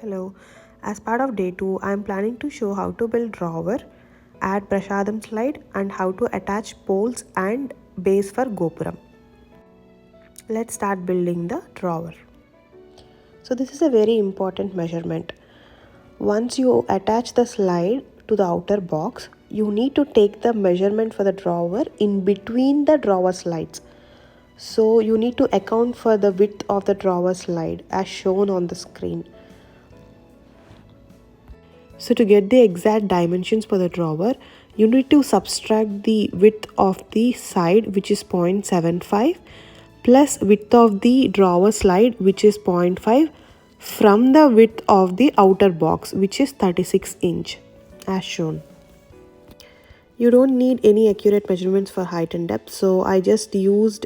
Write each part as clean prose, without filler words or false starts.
Hello, as part of day 2, I am planning to show how to build drawer, add Prashadam slide and how to attach poles and base for Gopuram. Let's start building the drawer. So this is a very important measurement. Once you attach the slide to the outer box, you need to take the measurement for the drawer in between the drawer slides. So you need to account for the width of the drawer slide as shown on the screen. So to get the exact dimensions for the drawer, you need to subtract the width of the side, which is 0.75, plus width of the drawer slide, which is 0.5, from the width of the outer box, which is 36 inch as shown. You don't need any accurate measurements for height and depth, so I just used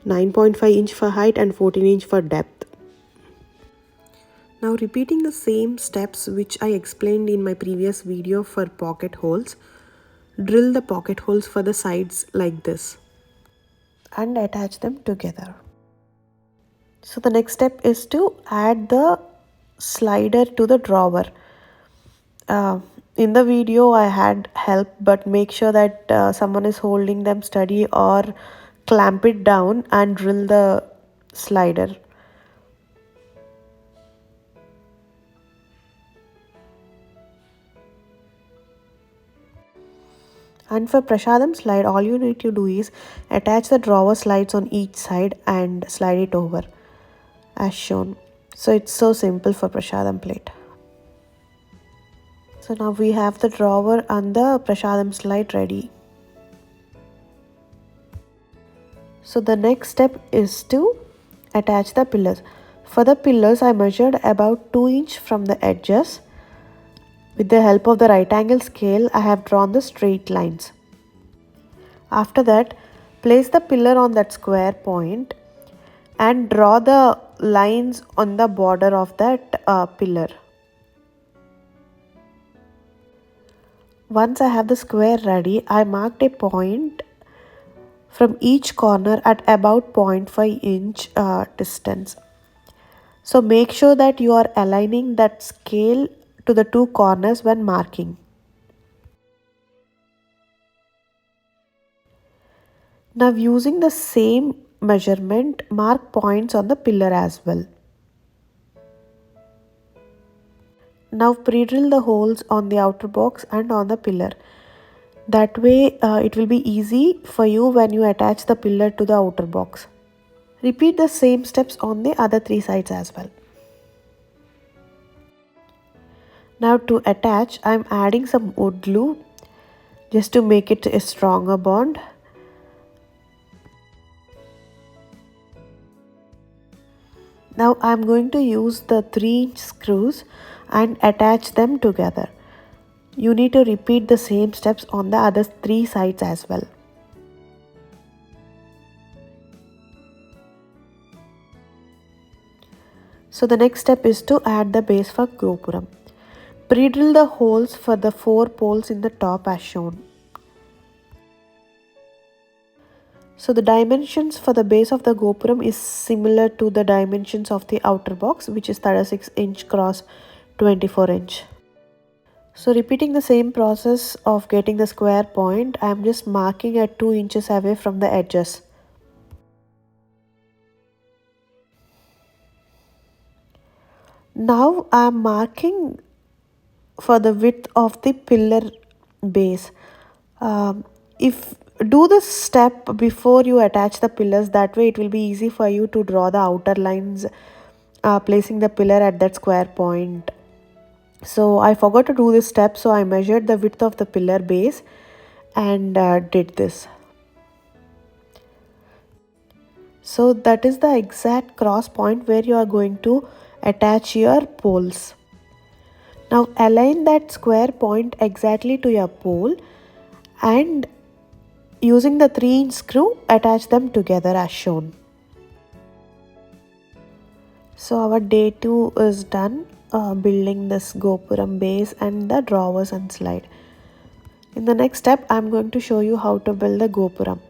9.5 inch for height and 14 inch for depth. Now repeating the same steps which I explained in my previous video for pocket holes, drill the pocket holes for the sides like this and attach them together. So the next step is to add the slider to the drawer. In the video I had help, but make sure that someone is holding them steady or clamp it down and drill the slider. And for Prashadam slide, all you need to do is attach the drawer slides on each side and slide it over as shown. So it's so simple for Prashadam plate. So now we have the drawer and the Prashadam slide ready. So the next step is to attach the pillars. For the pillars, I measured about 2 inch from the edges. With the help of the right angle scale, I have drawn the straight lines. After that, place the pillar on that square point and draw the lines on the border of that pillar. Once I have the square ready, I marked a point from each corner at about 0.5 inch distance. So make sure that you are aligning that scale to the two corners when marking. Now using the same measurement, mark points on the pillar as well. Now pre-drill the holes on the outer box and on the pillar. That way it will be easy for you when you attach the pillar to the outer box. Repeat the same steps on the other three sides as well. Now to attach, I am adding some wood glue just to make it a stronger bond. Now I am going to use the 3-inch screws and attach them together. You need to repeat the same steps on the other three sides as well. So the next step is to add the base for Gopuram. Pre-drill the holes for the 4 poles in the top as shown. So the dimensions for the base of the Gopuram is similar to the dimensions of the outer box, which is 36 inch cross 24 inch. So repeating the same process of getting the square point, I am just marking at 2 inches away from the edges. Now I am marking for the width of the pillar base. Do this step before you attach the pillars, that way it will be easy for you to draw the outer lines placing the pillar at that square point. So I forgot to do this step, so I measured the width of the pillar base and did this. So that is the exact cross point where you are going to attach your poles. Now align that square point exactly to your pole and using the 3-inch screw, attach them together as shown. So our day 2 is done building this Gopuram base and the drawers and slide. In the next step, I am going to show you how to build the Gopuram.